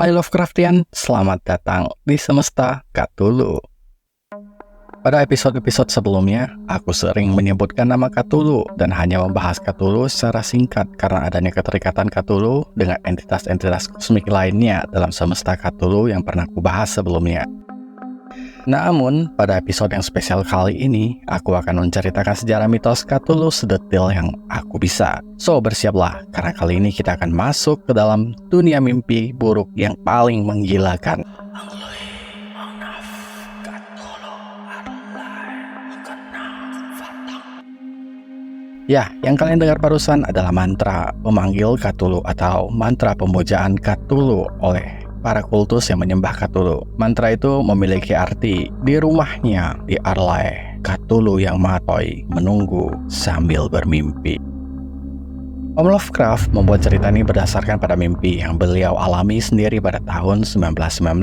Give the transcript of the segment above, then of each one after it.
Hai Lovecraftian, selamat datang di Semesta Cthulhu. Pada episode-episode sebelumnya, aku sering menyebutkan nama Cthulhu dan hanya membahas Cthulhu secara singkat karena adanya keterikatan Cthulhu dengan entitas-entitas kosmik lainnya dalam Semesta Cthulhu yang pernah kubahas sebelumnya. Namun, pada episode yang spesial kali ini, aku akan menceritakan sejarah mitos Cthulhu sedetil yang aku bisa. So, bersiaplah, karena kali ini kita akan masuk ke dalam dunia mimpi buruk yang paling menggilakan. Ya, yang kalian dengar barusan adalah mantra pemanggil Cthulhu atau mantra pemujaan Cthulhu oleh para kultus yang menyembah Cthulhu. Mantra itu memiliki arti di rumahnya di Arlae, Cthulhu yang matoi menunggu sambil bermimpi. Om Lovecraft membuat cerita ini berdasarkan pada mimpi yang beliau alami sendiri pada tahun 1919,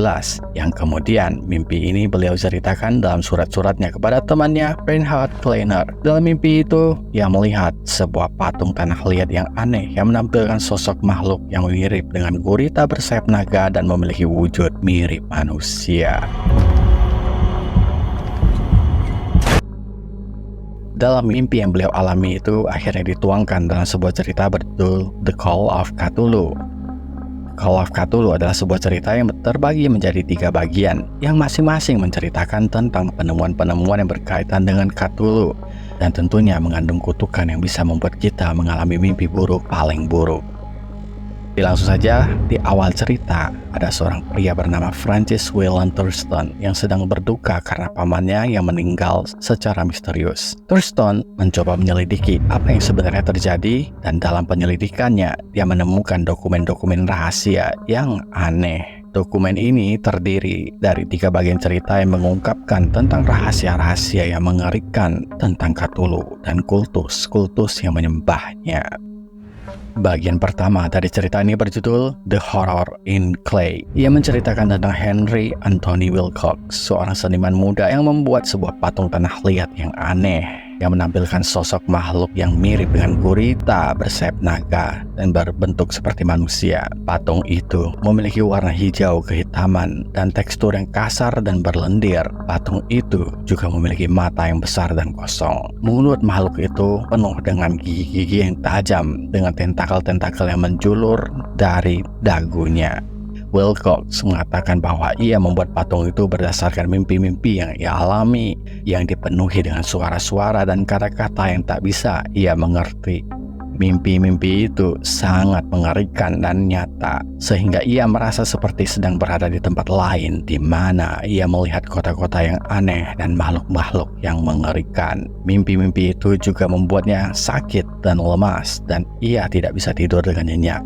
yang kemudian mimpi ini beliau ceritakan dalam surat-suratnya kepada temannya Reinhard Kleiner. Dalam mimpi itu, ia melihat sebuah patung tanah liat yang aneh yang menampilkan sosok makhluk yang mirip dengan gurita bersayap naga dan memiliki wujud mirip manusia. Dalam mimpi yang beliau alami itu akhirnya dituangkan dalam sebuah cerita berjudul The Call of Cthulhu. Call of Cthulhu adalah sebuah cerita yang terbagi menjadi 3 bagian yang masing-masing menceritakan tentang penemuan-penemuan yang berkaitan dengan Cthulhu dan tentunya mengandung kutukan yang bisa membuat kita mengalami mimpi buruk paling buruk. Langsung saja, di awal cerita, ada seorang pria bernama Francis Wayland Thurston yang sedang berduka karena pamannya yang meninggal secara misterius. Thurston mencoba menyelidiki apa yang sebenarnya terjadi, dan dalam penyelidikannya, dia menemukan dokumen-dokumen rahasia yang aneh. Dokumen ini terdiri dari 3 bagian cerita yang mengungkapkan tentang rahasia-rahasia yang mengerikan tentang Cthulhu dan kultus-kultus yang menyembahnya. Bagian pertama dari cerita ini berjudul The Horror in Clay. Ia menceritakan tentang Henry Anthony Wilcox, seorang seniman muda yang membuat sebuah patung tanah liat yang aneh yang menampilkan sosok makhluk yang mirip dengan gurita bersayap naga dan berbentuk seperti manusia. Patung itu memiliki warna hijau kehitaman dan tekstur yang kasar dan berlendir. Patung itu juga memiliki mata yang besar dan kosong. Mulut makhluk itu penuh dengan gigi-gigi yang tajam dengan tentakel-tentakel yang menjulur dari dagunya. Wilcox mengatakan bahwa ia membuat patung itu berdasarkan mimpi-mimpi yang ia alami, yang dipenuhi dengan suara-suara dan kata-kata yang tak bisa ia mengerti. Mimpi-mimpi itu sangat mengerikan dan nyata, sehingga ia merasa seperti sedang berada di tempat lain di mana ia melihat kota-kota yang aneh dan makhluk-makhluk yang mengerikan. Mimpi-mimpi itu juga membuatnya sakit dan lemas, dan ia tidak bisa tidur dengan nyenyak.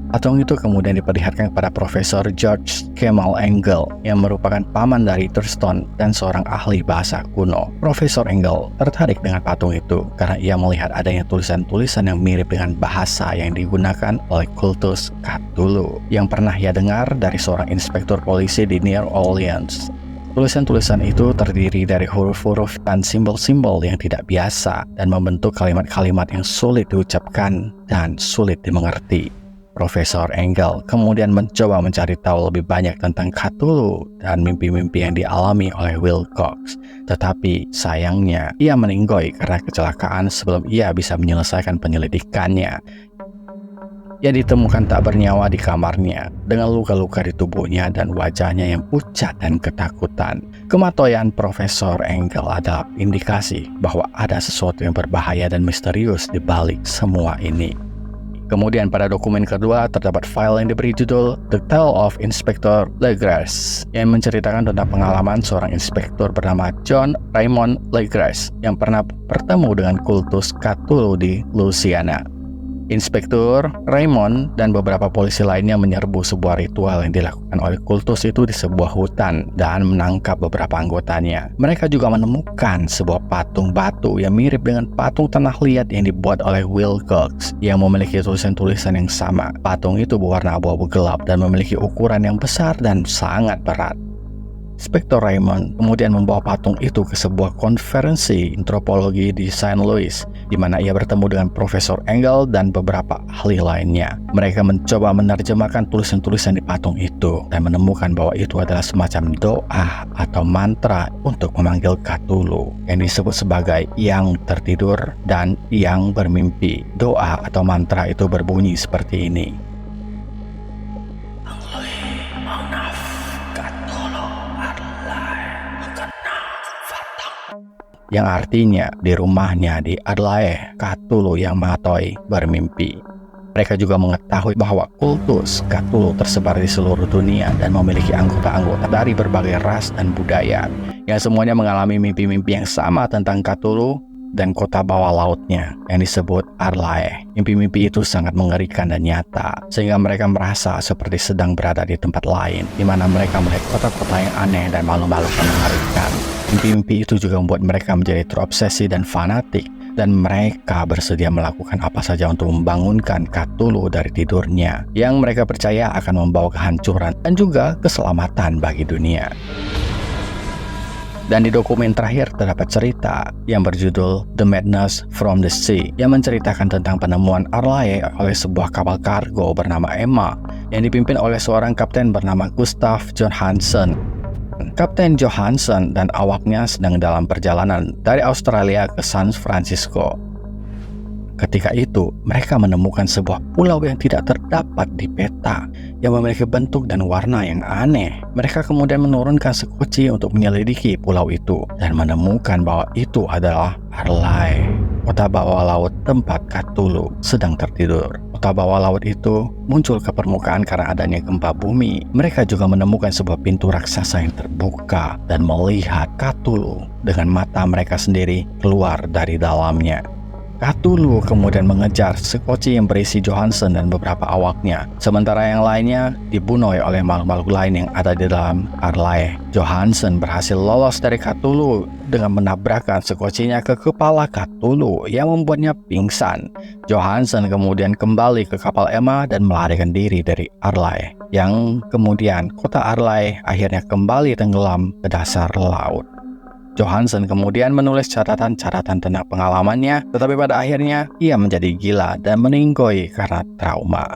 Patung itu kemudian diperlihatkan kepada Profesor George Kemal Engel yang merupakan paman dari Thurston dan seorang ahli bahasa kuno. Profesor Engel tertarik dengan patung itu karena ia melihat adanya tulisan-tulisan yang mirip dengan bahasa yang digunakan oleh kultus Cthulhu yang pernah ia dengar dari seorang inspektur polisi di New Orleans. Tulisan-tulisan itu terdiri dari huruf-huruf dan simbol-simbol yang tidak biasa dan membentuk kalimat-kalimat yang sulit diucapkan dan sulit dimengerti. Profesor Engel kemudian mencoba mencari tahu lebih banyak tentang Cthulhu dan mimpi-mimpi yang dialami oleh Wilcox. Tetapi sayangnya, ia meninggoy karena kecelakaan sebelum ia bisa menyelesaikan penyelidikannya. Ia ditemukan tak bernyawa di kamarnya dengan luka-luka di tubuhnya dan wajahnya yang pucat dan ketakutan. Kematian Profesor Engel adalah indikasi bahwa ada sesuatu yang berbahaya dan misterius di balik semua ini. Kemudian pada dokumen kedua terdapat file yang diberi judul The Tale of Inspector Legras yang menceritakan tentang pengalaman seorang inspektur bernama John Raymond Legras yang pernah bertemu dengan kultus Cthulhu di Louisiana. Inspektur Raymond dan beberapa polisi lainnya menyerbu sebuah ritual yang dilakukan oleh kultus itu di sebuah hutan dan menangkap beberapa anggotanya. Mereka juga menemukan sebuah patung batu yang mirip dengan patung tanah liat yang dibuat oleh Wilcox yang memiliki tulisan-tulisan yang sama. Patung itu berwarna abu-abu gelap dan memiliki ukuran yang besar dan sangat berat. Inspektur Raymond kemudian membawa patung itu ke sebuah konferensi antropologi di St. Louis, di mana ia bertemu dengan Profesor Engel dan beberapa ahli lainnya. Mereka mencoba menerjemahkan tulisan-tulisan di patung itu dan menemukan bahwa itu adalah semacam doa atau mantra untuk memanggil Cthulhu yang disebut sebagai yang tertidur dan yang bermimpi. Doa atau mantra itu berbunyi seperti ini. Yang artinya di rumahnya di Adelaide, Cthulhu yang matoi bermimpi. Mereka juga mengetahui bahwa kultus Cthulhu tersebar di seluruh dunia dan memiliki anggota-anggota dari berbagai ras dan budaya yang semuanya mengalami mimpi-mimpi yang sama tentang Cthulhu dan kota bawah lautnya yang disebut Adelaide. Mimpi-mimpi itu sangat mengerikan dan nyata, sehingga mereka merasa seperti sedang berada di tempat lain, di mana mereka melihat kota-kota yang aneh dan malu-malu mengerikan. Mimpi-mimpi itu juga membuat mereka menjadi terobsesi dan fanatik, dan mereka bersedia melakukan apa saja untuk membangunkan Cthulhu dari tidurnya, yang mereka percaya akan membawa kehancuran dan juga keselamatan bagi dunia. Dan di dokumen terakhir terdapat cerita yang berjudul The Madness from the Sea yang menceritakan tentang penemuan Adelaide oleh sebuah kapal kargo bernama Emma yang dipimpin oleh seorang kapten bernama Gustav Johansen. Kapten Johansen dan awaknya sedang dalam perjalanan dari Australia ke San Francisco. Ketika itu, mereka menemukan sebuah pulau yang tidak terdapat di peta, yang memiliki bentuk dan warna yang aneh. Mereka kemudian menurunkan sekoci untuk menyelidiki pulau itu, dan menemukan bahwa itu adalah Adelaide, kota bawah laut tempat Cthulhu sedang tertidur. Kota bawah laut itu muncul ke permukaan karena adanya gempa bumi. Mereka juga menemukan sebuah pintu raksasa yang terbuka, dan melihat Cthulhu dengan mata mereka sendiri keluar dari dalamnya. Cthulhu kemudian mengejar sekoci yang berisi Johansen dan beberapa awaknya, sementara yang lainnya dibunuh oleh makhluk-makhluk lain yang ada di dalam Adelaide. Johansen berhasil lolos dari Cthulhu dengan menabrakkan sekocinya ke kepala Cthulhu yang membuatnya pingsan. Johansen kemudian kembali ke kapal Emma dan melarikan diri dari Adelaide, yang kemudian kota Adelaide akhirnya kembali tenggelam ke dasar laut. Johansen kemudian menulis catatan-catatan tentang pengalamannya, tetapi pada akhirnya ia menjadi gila dan meninggoy karena trauma.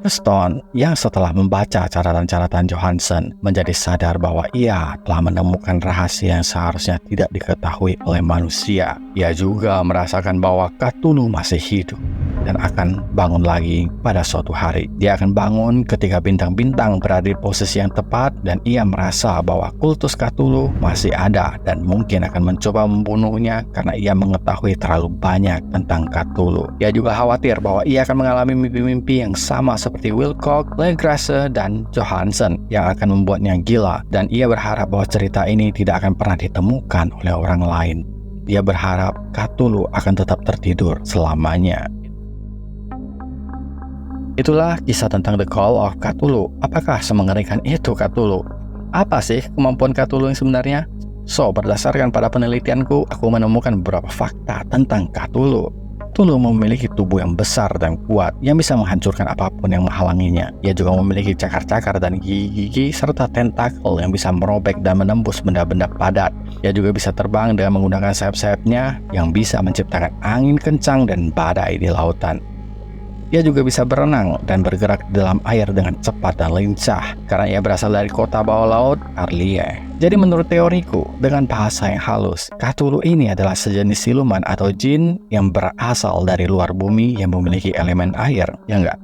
Preston, yang setelah membaca catatan-catatan Johansen, menjadi sadar bahwa ia telah menemukan rahasia yang seharusnya tidak diketahui oleh manusia. Ia juga merasakan bahwa Cthulhu masih hidup dan akan bangun lagi pada suatu hari. Dia akan bangun ketika bintang-bintang berada di posisi yang tepat, dan ia merasa bahwa kultus Cthulhu masih ada dan mungkin akan mencoba membunuhnya karena ia mengetahui terlalu banyak tentang Cthulhu. Ia juga khawatir bahwa ia akan mengalami mimpi-mimpi yang sama seperti Wilcock, Legrasse, dan Johansen yang akan membuatnya gila, dan ia berharap bahwa cerita ini tidak akan pernah ditemukan oleh orang lain. Dia berharap Cthulhu akan tetap tertidur selamanya. Itulah kisah tentang The Call of Cthulhu. Apakah semengerikan itu Cthulhu? Apa sih kemampuan Cthulhu yang sebenarnya? So, berdasarkan pada penelitianku, aku menemukan beberapa fakta tentang Cthulhu. Cthulhu memiliki tubuh yang besar dan kuat yang bisa menghancurkan apapun yang menghalanginya. Ia juga memiliki cakar-cakar dan gigi-gigi serta tentakel yang bisa merobek dan menembus benda-benda padat. Ia juga bisa terbang dengan menggunakan sayap-sayapnya yang bisa menciptakan angin kencang dan badai di lautan. Ia juga bisa berenang dan bergerak di dalam air dengan cepat dan lincah karena ia berasal dari kota bawah laut Adelaide. Jadi menurut teoriku, dengan bahasa yang halus, Cthulhu ini adalah sejenis siluman atau jin yang berasal dari luar bumi yang memiliki elemen air, ya enggak?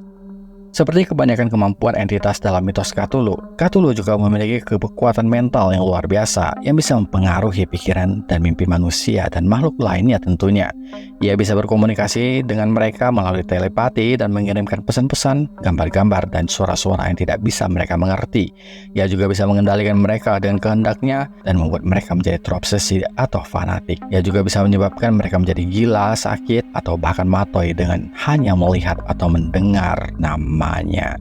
Seperti kebanyakan kemampuan entitas dalam mitos Cthulhu, Cthulhu juga memiliki kekuatan mental yang luar biasa yang bisa mempengaruhi pikiran dan mimpi manusia dan makhluk lainnya tentunya. Ia bisa berkomunikasi dengan mereka melalui telepati dan mengirimkan pesan-pesan, gambar-gambar, dan suara-suara yang tidak bisa mereka mengerti. Ia juga bisa mengendalikan mereka dengan kehendaknya dan membuat mereka menjadi terobsesi atau fanatik. Ia juga bisa menyebabkan mereka menjadi gila, sakit, atau bahkan matoi dengan hanya melihat atau mendengar namanya.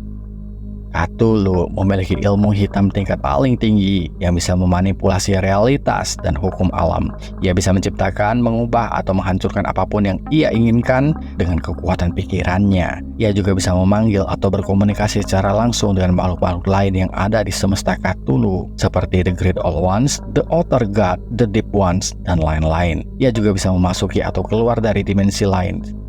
Cthulhu memiliki ilmu hitam tingkat paling tinggi yang bisa memanipulasi realitas dan hukum alam. Ia bisa menciptakan, mengubah, atau menghancurkan apapun yang ia inginkan dengan kekuatan pikirannya. Ia juga bisa memanggil atau berkomunikasi secara langsung dengan makhluk-makhluk lain yang ada di semesta Cthulhu, seperti The Great Old Ones, The Outer God, The Deep Ones, dan lain-lain. Ia juga bisa memasuki atau keluar dari dimensi lain.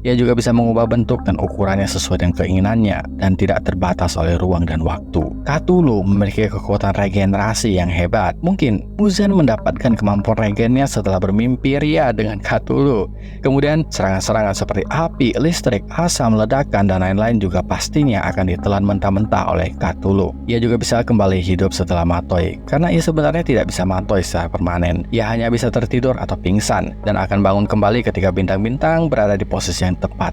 Ia juga bisa mengubah bentuk dan ukurannya sesuai dengan keinginannya dan tidak terbatas oleh ruang dan waktu. Cthulhu memiliki kekuatan regenerasi yang hebat. Mungkin Muzan mendapatkan kemampuan regennya setelah bermimpi ria dengan Cthulhu. Kemudian serangan-serangan seperti api, listrik, asam, ledakan, dan lain-lain juga pastinya akan ditelan mentah-mentah oleh Cthulhu. Ia juga bisa kembali hidup setelah matoi, karena ia sebenarnya tidak bisa matoi secara permanen. Ia hanya bisa tertidur atau pingsan dan akan bangun kembali ketika bintang-bintang berada di posisi yang tepat.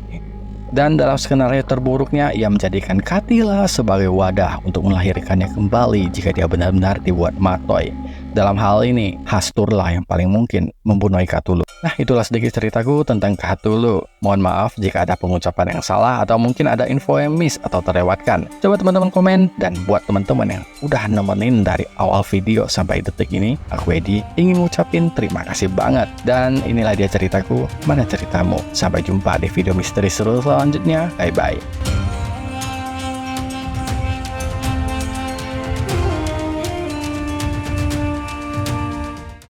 Dan dalam skenario terburuknya, ia menjadikan Katila sebagai wadah untuk melahirkannya kembali jika dia benar-benar dibuat matoi. Dalam hal ini, Hasturlah yang paling mungkin membunuh Cthulhu. Nah, itulah sedikit ceritaku tentang Cthulhu. Mohon maaf jika ada pengucapan yang salah atau mungkin ada info yang miss atau terlewatkan. Coba teman-teman komen, dan buat teman-teman yang udah nemenin dari awal video sampai detik ini, aku Edi ingin ngucapin terima kasih banget. Dan inilah dia ceritaku, mana ceritamu. Sampai jumpa di video misteri seru selanjutnya. Bye-bye.